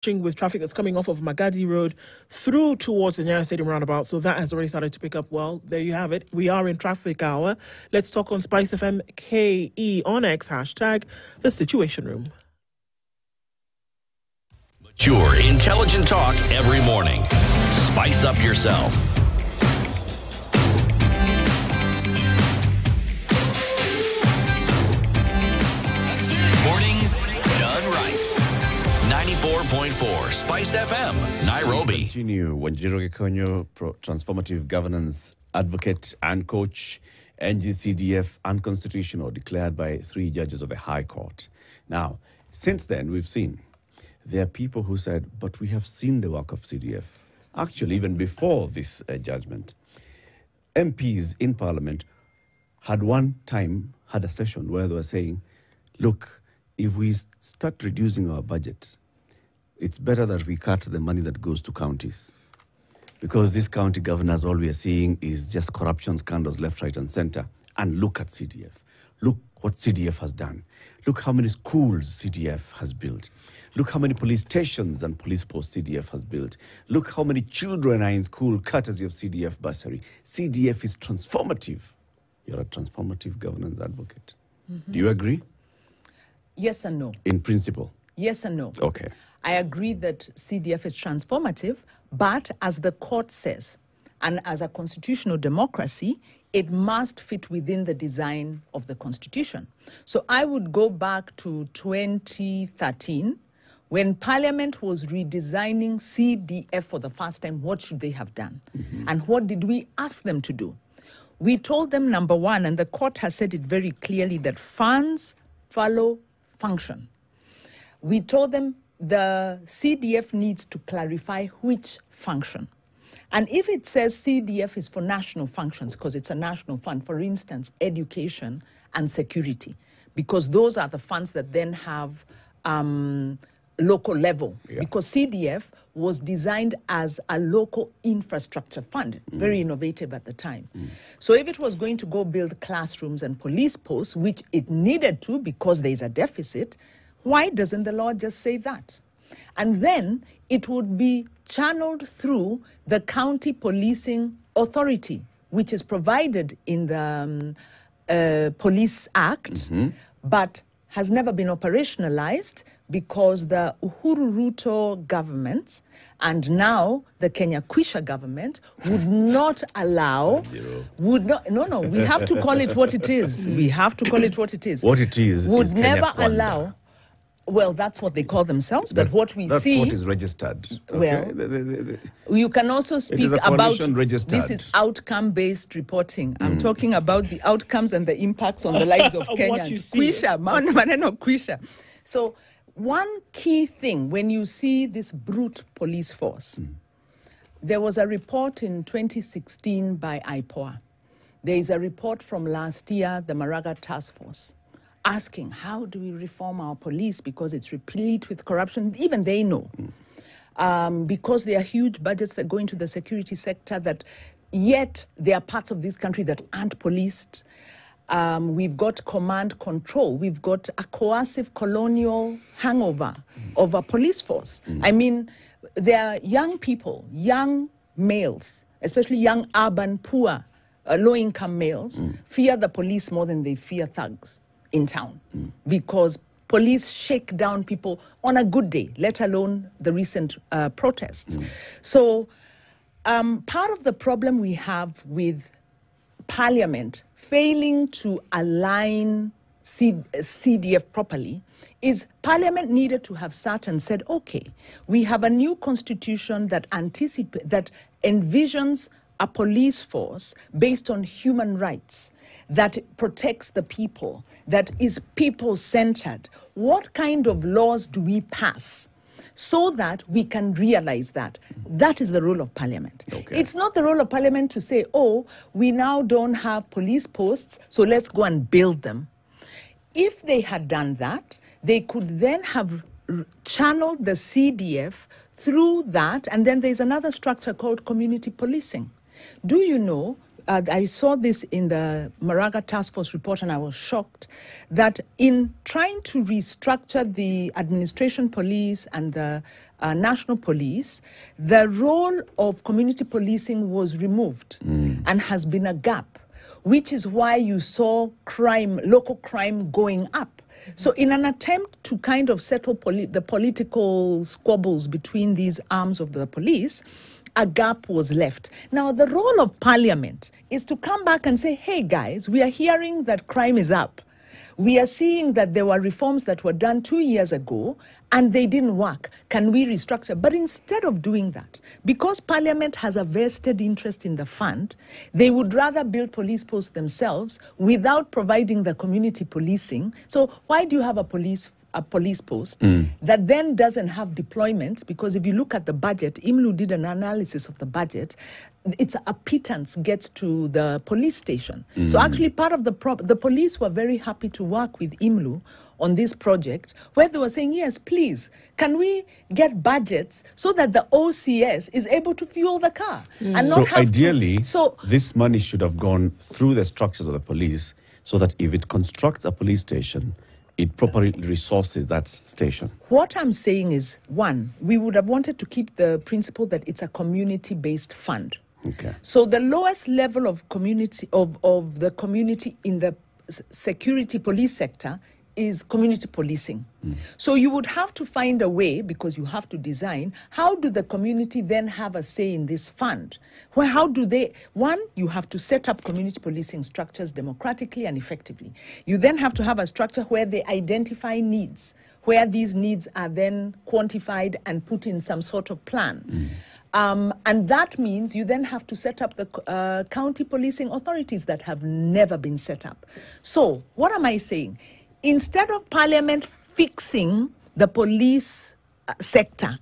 with traffic that's coming off of Magadi Road through towards the Nyayo Stadium roundabout. So that has already started to pick up. Well, there you have it. We are in traffic hour. Let's talk on Spice FM KE on X hashtag the Situation Room. Mature, intelligent talk every morning. Spice up yourself. Mornings done right. 94.4 Spice FM, Nairobi. Continue. Wanjiru Gikonyo, transformative governance advocate and coach, NGCDF unconstitutional, declared by 3 judges of the High Court. Now, since then, we've seen there are people who said, but we have seen the work of CDF. Actually, even before this judgment, MPs in Parliament had had a session where they were saying, look, if we start reducing our budget, it's better that we cut the money that goes to counties. Because these county governors, all we are seeing is just corruption scandals left, right, and center. And look at CDF. Look what CDF has done. Look how many schools CDF has built. Look how many police stations and police posts CDF has built. Look how many children are in school courtesy of CDF bursary. CDF is transformative. You're a transformative governance advocate. Mm-hmm. Do you agree? Yes and no. In principle? Yes and no. Okay. I agree that CDF is transformative, but as the court says, and as a constitutional democracy, it must fit within the design of the Constitution. So I would go back to 2013, when Parliament was redesigning CDF for the first time. What should they have done? Mm-hmm. And what did we ask them to do? We told them, number one, and the court has said it very clearly, that funds follow function. We told them the CDF needs to clarify which function. And if it says CDF is for national functions, because it's a national fund, for instance, education and security, because those are the funds that then have local level. Yeah. Because CDF was designed as a local infrastructure fund, very innovative at the time. So if it was going to go build classrooms and police posts, which it needed to because there is a deficit, why doesn't the law just say that? And then it would be channeled through the county policing authority, which is provided in the Police Act, but has never been operationalized because the Uhuru Ruto government and now the Kenya Kwisha government would not allow, we have to call it what it is. We have to call it what it is. What it is would never Kenya Kwanza. Allow. Well, that's what they call themselves, but what we that's see... That's what is registered. Okay? Well, you can also speak about... registered. This is outcome-based reporting. I'm talking about the outcomes and the impacts on the lives of Kenyans. Kwisha. So one key thing, when you see this brute police force, there was a report in 2016 by IPOA. There is a report from last year, the Maraga Task Force, asking, how do we reform our police because it's replete with corruption? Even they know. Because there are huge budgets that go into the security sector, that yet there are parts of this country that aren't policed. We've got command control. We've got a coercive colonial hangover of a police force. I mean, there are young people, young males, especially young urban, poor, low-income males, fear the police more than they fear thugs in town, because police shake down people on a good day, let alone the recent protests. So part of the problem we have with Parliament failing to align CDF properly is Parliament needed to have sat and said, okay, we have a new constitution that envisions a police force based on human rights, that protects the people, that is people-centered. What kind of laws do we pass so that we can realize that? That is the role of Parliament. Okay. It's not the role of Parliament to say, oh, we now don't have police posts, so let's go and build them. If they had done that, they could then have channeled the CDF through that, and then there's another structure called community policing. Do you know I saw this in the Maraga Task Force report, and I was shocked that in trying to restructure the administration police and the national police, the role of community policing was removed and has been a gap, which is why you saw crime, local crime going up. So in an attempt to kind of settle the political squabbles between these arms of the police, a gap was left. Now, the role of Parliament is to come back and say, hey, guys, we are hearing that crime is up. We are seeing that there were reforms that were done 2 years ago and they didn't work. Can we restructure? But instead of doing that, because Parliament has a vested interest in the fund, they would rather build police posts themselves without providing the community policing. So why do you have a police post that then doesn't have deployment? Because if you look at the budget, IMLU did an analysis of the budget. It's a pittance gets to the police station. So actually part of the police were very happy to work with IMLU on this project, where they were saying, yes, please, can we get budgets so that the OCS is able to fuel the car? And not have ideally, this money should have gone through the structures of the police so that if it constructs a police station, it properly resources that station. What I'm saying is, one, we would have wanted to keep the principle that it's a community-based fund. Okay. So the lowest level of community of the community in the security police sector is community policing. So you would have to find a way, because you have to design, how do the community then have a say in this fund? Well, how do they, one, you have to set up community policing structures democratically and effectively. You then have to have a structure where they identify needs, where these needs are then quantified and put in some sort of plan. And that means you then have to set up the county policing authorities that have never been set up. So what am I saying? Instead of Parliament fixing the police sector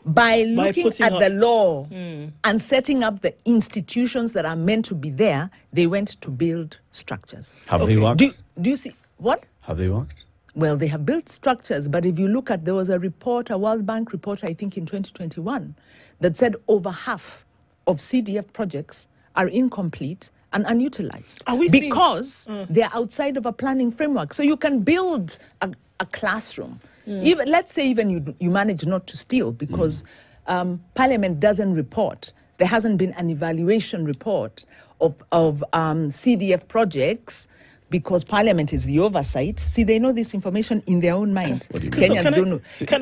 by looking at the law and setting up the institutions that are meant to be there, they went to build structures. Have they worked? Do you see what? Have they worked? Well, they have built structures, but if you look at, there was a report, a World Bank report, I think in 2021, that said over half of CDF projects are incomplete and unutilized because they're outside of a planning framework. So you can build a classroom. Even, let's say even you manage not to steal because Parliament doesn't report. There hasn't been an evaluation report of CDF projects because Parliament is the oversight. See, they know this information in their own mind. Kenyans don't know.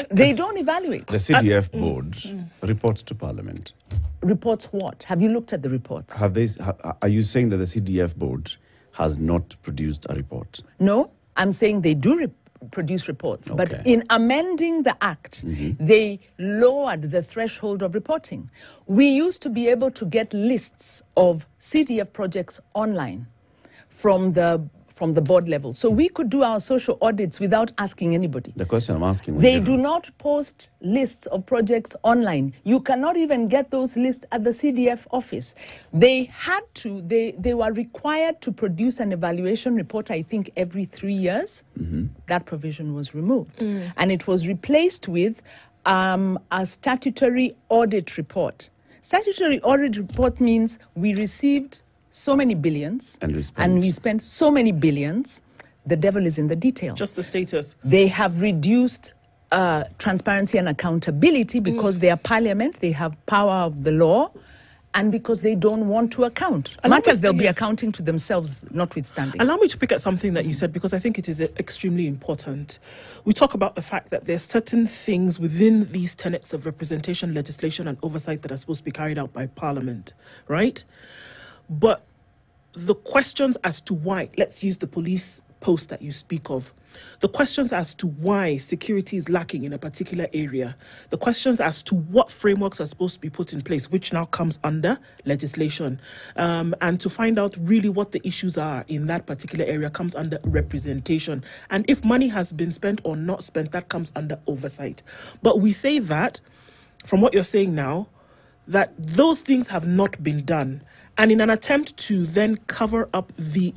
They don't evaluate. The CDF board reports to Parliament. Reports what? Have you looked at the reports? Have they? Are you saying that the CDF board has not produced a report? No, I'm saying they do produce reports. Okay. But in amending the Act, they lowered the threshold of reporting. We used to be able to get lists of CDF projects online from the board level. So we could do our social audits without asking anybody. The question I'm asking... They do not post lists of projects online. You cannot even get those lists at the CDF office. They had to, they were required to produce an evaluation report, I think, every 3 years. That provision was removed. And it was replaced with a statutory audit report. Statutory audit report means we received so many billions, and we spent so many billions. The devil is in the detail. Just the status. They have reduced transparency and accountability because they are Parliament, they have power of the law, and because they don't want to account. Much as they'll be accounting to themselves, notwithstanding. Allow me to pick at something that you said, because I think it is extremely important. We talk about the fact that there's certain things within these tenets of representation, legislation, and oversight that are supposed to be carried out by Parliament, right? But the questions as to why, let's use the police post that you speak of, the questions as to why security is lacking in a particular area, the questions as to what frameworks are supposed to be put in place, which now comes under legislation, and to find out really what the issues are in that particular area comes under representation. And if money has been spent or not spent, that comes under oversight. But we say that, from what you're saying now, that those things have not been done. And in an attempt to then cover up the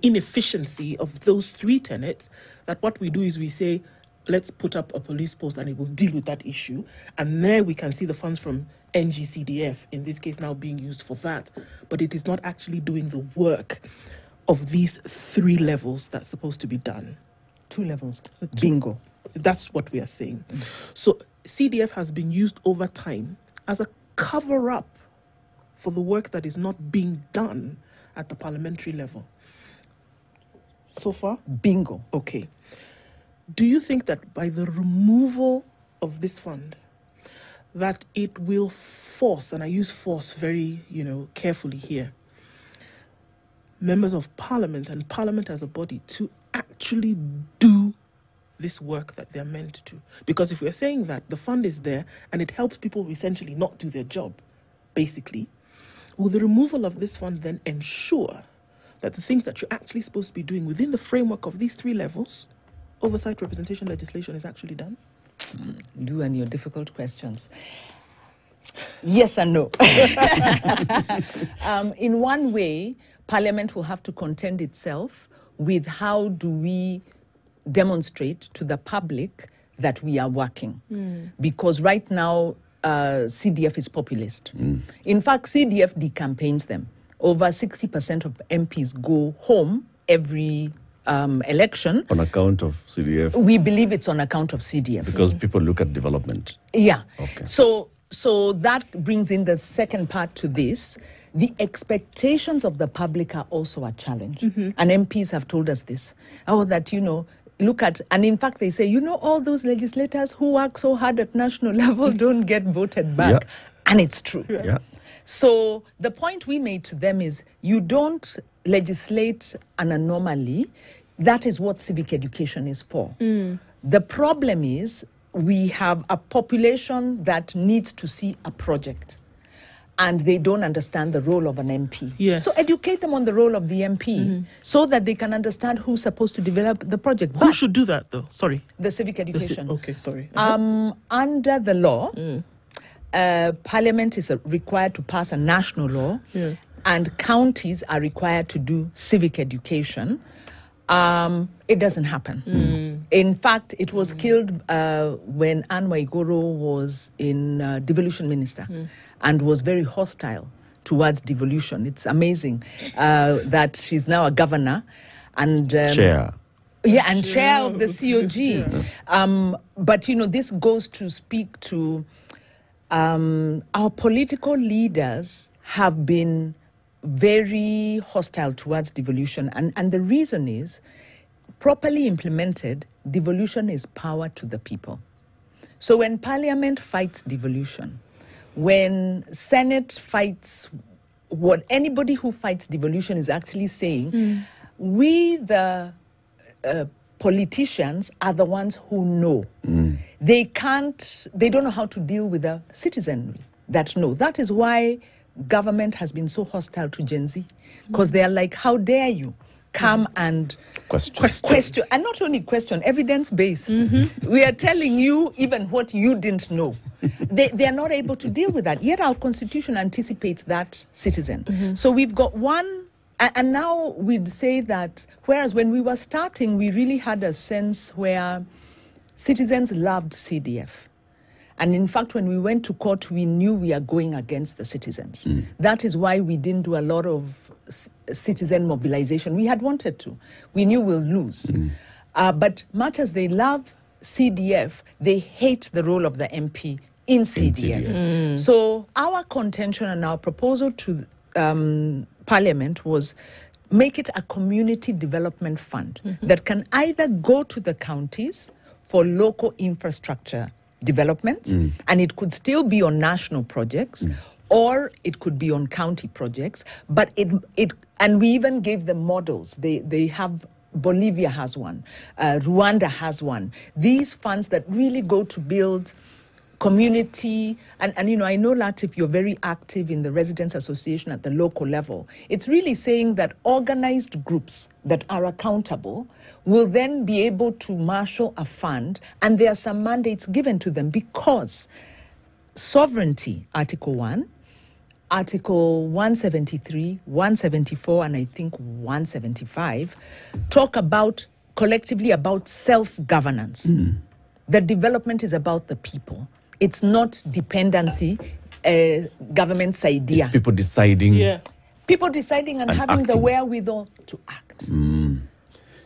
inefficiency of those three tenets, that what we do is we say, let's put up a police post and it will deal with that issue. And there we can see the funds from NGCDF, in this case now being used for that. But it is not actually doing the work of these 3 levels that's supposed to be done. 2 levels. Bingo. That's what we are saying. So CDF has been used over time as a cover-up for the work that is not being done at the parliamentary level. So far? Bingo. Okay. Do you think that by the removal of this fund, that it will force, and I use force very, carefully here, members of parliament and parliament as a body to actually do this work that they're meant to? Because if we're saying that the fund is there and it helps people essentially not do their job, basically, will the removal of this fund then ensure that the things that you're actually supposed to be doing within the framework of these 3 levels, oversight, representation, legislation, is actually done? You and your difficult questions. Yes and no. In one way, Parliament will have to contend itself with how do we demonstrate to the public that we are working. Because right now, CDF is populist. In fact, CDF decampaigns them. Over 60% of MPs go home every election. On account of CDF? We believe it's on account of CDF. Because people look at development. Yeah. Okay. So that brings in the second part to this. The expectations of the public are also a challenge. And MPs have told us this. Look at, and in fact they say, all those legislators who work so hard at national level don't get voted back. Yeah. And it's true. Yeah. So the point we made to them is, you don't legislate an anomaly. That is what civic education is for. The problem is, we have a population that needs to see a project, and they don't understand the role of an MP. Yes. So educate them on the role of the MP so that they can understand who's supposed to develop the project. Who should do that, though? Sorry. The civic education. Okay, sorry. Under the law, Parliament is required to pass a national law, and counties are required to do civic education. It doesn't happen. In fact, it was killed when Anne Waigoro was in devolution minister and was very hostile towards devolution. It's amazing that she's now a governor and Chair. Yeah, and chair of the COG. But this goes to speak to our political leaders have been very hostile towards devolution. And the reason is, properly implemented, devolution is power to the people. So when Parliament fights devolution, when Senate fights, what anybody who fights devolution is actually saying, we the politicians are the ones who know. They don't know how to deal with the citizenry that know. That is why government has been so hostile to Gen Z, because they are like, how dare you come and question, and not only question, evidence-based. We are telling you even what you didn't know. They are not able to deal with that, yet our constitution anticipates that citizen. So we've got one, and now we'd say that, whereas when we were starting, we really had a sense where citizens loved CDF. And in fact, when we went to court, we knew we are going against the citizens. That is why we didn't do a lot of citizen mobilization. We had wanted to. We knew we'll lose. But much as they love CDF, they hate the role of the MP in CDF. So our contention and our proposal to Parliament was make it a community development fund that can either go to the counties for local infrastructure developments, and it could still be on national projects, or it could be on county projects. But and we even gave them models. They have, Bolivia has one, Rwanda has one. These funds that really go to build community, and I know, Latif, you're very active in the Residents Association at the local level. It's really saying that organized groups that are accountable will then be able to marshal a fund, and there are some mandates given to them, because sovereignty, Article 1, Article 173, 174, and I think 175, talk about collectively about self-governance. The development is about the people. It's not dependency, government's idea. It's people deciding. Yeah. People deciding and having the acting. wherewithal to act.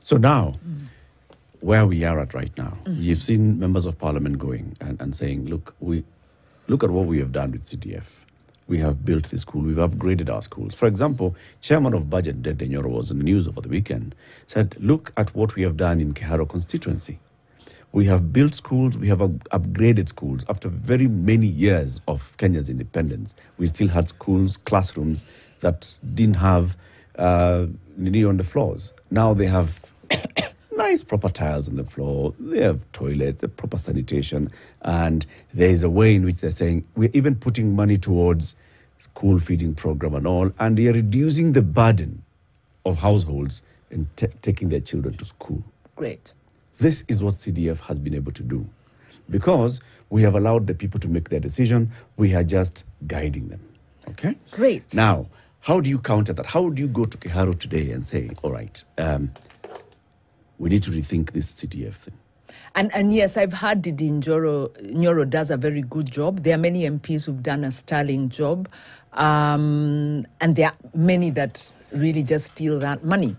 So now, where we are at right now, you've seen members of parliament going and saying, look at what we have done with CDF. We have built the school. We've upgraded our schools. For example, Chairman of Budget, Dede Nyoro, was in the news over the weekend, said, look at what we have done in Keharo constituency. We have built schools. We have upgraded schools. After very many years of Kenya's independence, we still had schools, classrooms that didn't have knee on the floors. Now they have nice proper tiles on the floor. They have toilets, a proper sanitation. And there is a way in which they're saying, we're even putting money towards school feeding program and all. And they are reducing the burden of households and taking their children to school. Great. This is what CDF has been able to do. Because we have allowed the people to make their decision, we are just guiding them. Okay? Great. Now, how do you counter that? How do you go to Keharo today and say, all right, we need to rethink this CDF thing? And yes, I've heard Dede Nyoro does a very good job. There are many MPs who've done a sterling job. And there are many that really just steal that money.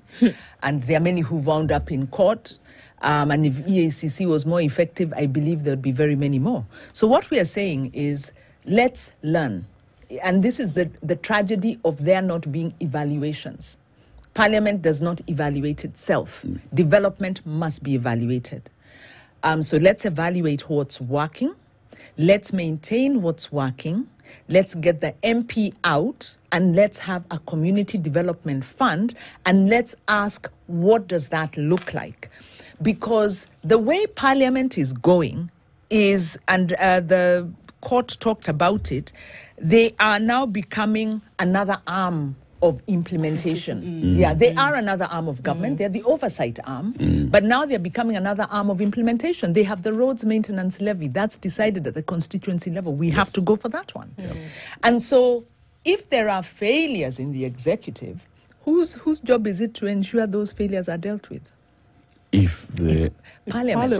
And there are many who wound up in court. And if EACC was more effective, I believe there'd be very many more. So what we are saying is, let's learn. And this is the tragedy of there not being evaluations. Parliament does not evaluate itself. Development must be evaluated. So let's evaluate what's working. Let's maintain what's working. Let's get the MP out and let's have a community development fund and let's ask, what does that look like? Because the way Parliament is going is, and the court talked about it, they are now becoming another arm of implementation. Yeah, they are another arm of government. They're the oversight arm. But now they're becoming another arm of implementation. They have the roads maintenance levy. That's decided at the constituency level. We have to go for that one. And so if there are failures in the executive, whose job is it to ensure those failures are dealt with? If the Parliament.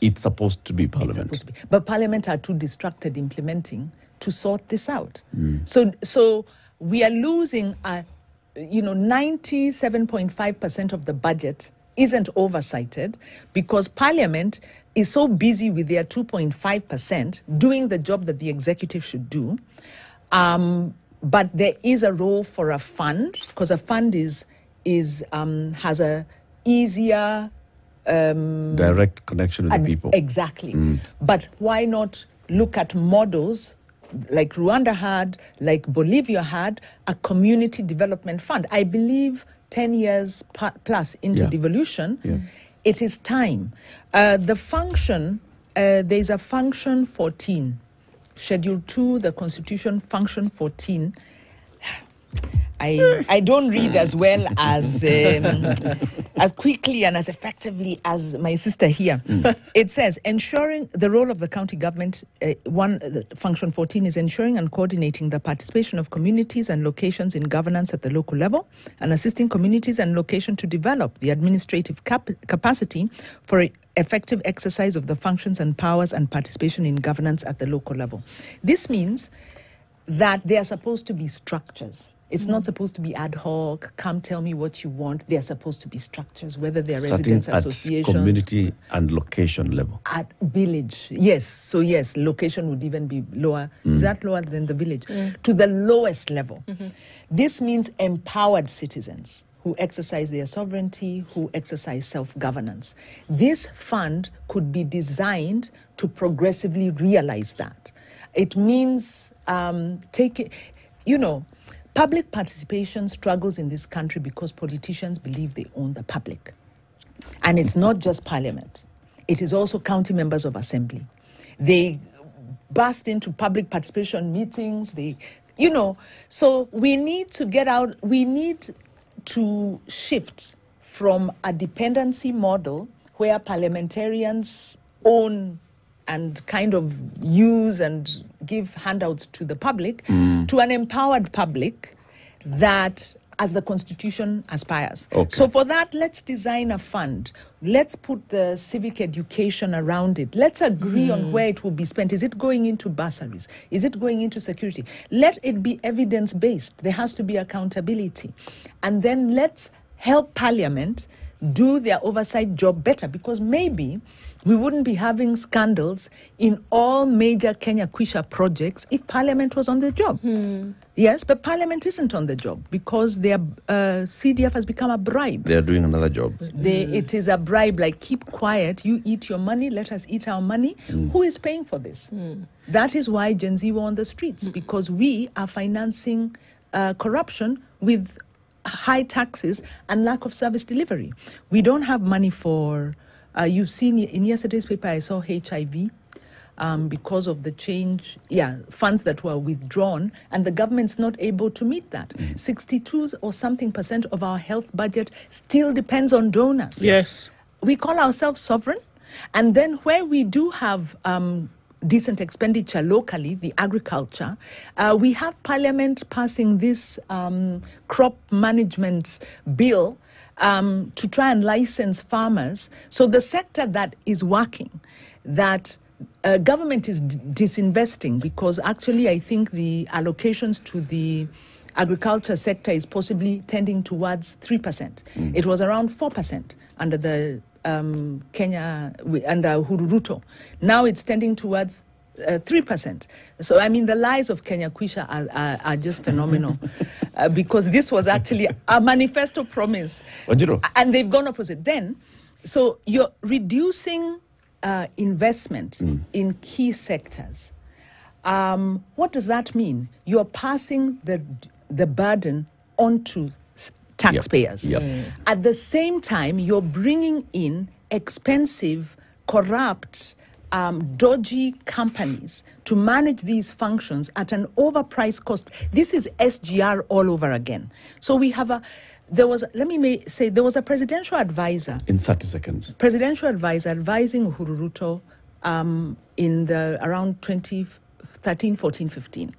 it's supposed to be Parliament. But Parliament are too distracted implementing to sort this out. So we are losing 97.5% of the budget isn't oversighted because Parliament is so busy with their 2.5% doing the job that the executive should do. But there is a role for a fund because a fund has a easier direct connection with the people. Exactly. But why not look at models like Rwanda had, like Bolivia had, a community development fund? I believe 10 years plus into devolution, it is time. The function, there's a function 14, Schedule 2, the Constitution, function 14. I don't read as well as quickly and as effectively as my sister here. It says, ensuring the role of the county government, function 14 is ensuring and coordinating the participation of communities and locations in governance at the local level and assisting communities and location to develop the administrative capacity for effective exercise of the functions and powers and participation in governance at the local level. This means that they are supposed to be structures. It's not supposed to be ad hoc, come tell me what you want. They are supposed to be structures, whether they're residents associations. At community and location level. At village, yes. So yes, location would even be lower. Is that lower than the village? To the lowest level. This means empowered citizens who exercise their sovereignty, who exercise self-governance. This fund could be designed to progressively realize that. It means public participation struggles in this country because politicians believe they own the public. And it's not just Parliament. It is also county members of assembly. They burst into public participation meetings. So we need to get out, we need to shift from a dependency model where parliamentarians own and kind of use and give handouts to the public, to an empowered public that as the Constitution aspires. Okay. So for that, let's design a fund. Let's put the civic education around it. Let's agree on where it will be spent. Is it going into bursaries? Is it going into security? Let it be evidence-based. There has to be accountability. And then let's help Parliament do their oversight job better, because maybe we wouldn't be having scandals in all major Kenya Kwisha projects if Parliament was on the job. Yes, but Parliament isn't on the job because their CDF has become a bribe. They're doing another job. It is a bribe, like, keep quiet, you eat your money, let us eat our money. Who is paying for this? That is why Gen Z were on the streets, because we are financing corruption with high taxes and lack of service delivery. We don't have money for, you've seen in yesterday's paper, I saw HIV. Because of the change, funds that were withdrawn, and the government's not able to meet that. 62 or something % of our health budget still depends on donors. Yes. We call ourselves sovereign, and then where we do have decent expenditure locally, the agriculture, we have Parliament passing this crop management bill to try and license farmers. So the sector that is working, that government is disinvesting, because actually I think the allocations to the agriculture sector is possibly tending towards 3%. It was around 4% under the Kenya, under Uhuru Ruto. Now it's tending towards 3%. So, I mean, the lies of Kenya Kwisha are just phenomenal because this was actually a manifesto promise. And they've gone opposite. Then, so you're reducing investment in key sectors. What does that mean? You're passing the burden onto taxpayers. At the same time, you're bringing in expensive, corrupt, dodgy companies to manage these functions at an overpriced cost. This is SGR all over again. So we have there was a presidential advisor. In 30 seconds. Presidential advisor advising Uhuru Ruto in around 2013, 14, 15.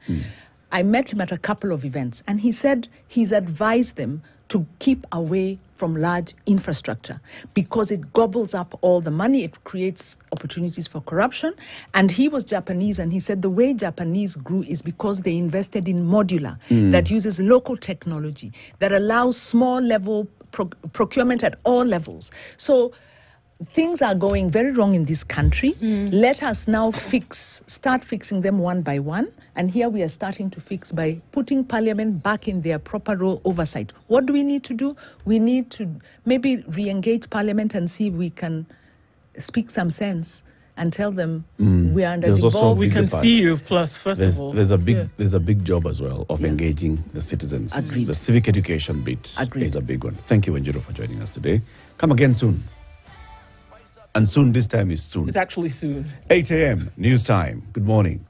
I met him at a couple of events, and he said he's advised them to keep away from large infrastructure because it gobbles up all the money. It creates opportunities for corruption. And he was Japanese, and he said the way Japanese grew is because they invested in modular that uses local technology, that allows small level procurement at all levels. So things are going very wrong in this country. Let us now start fixing them one by one. And here we are starting to fix by putting Parliament back in their proper role oversight. What do we need to do? We need to maybe re-engage Parliament and see if we can speak some sense and tell them we are underdevolved. We can see you. Plus, first of all, there's a big job as well of engaging the citizens. Agreed. The civic education bit is a big one. Thank you, Wanjiru, for joining us today. Come again soon. And soon, this time is soon. It's actually soon. 8 a.m. news time. Good morning.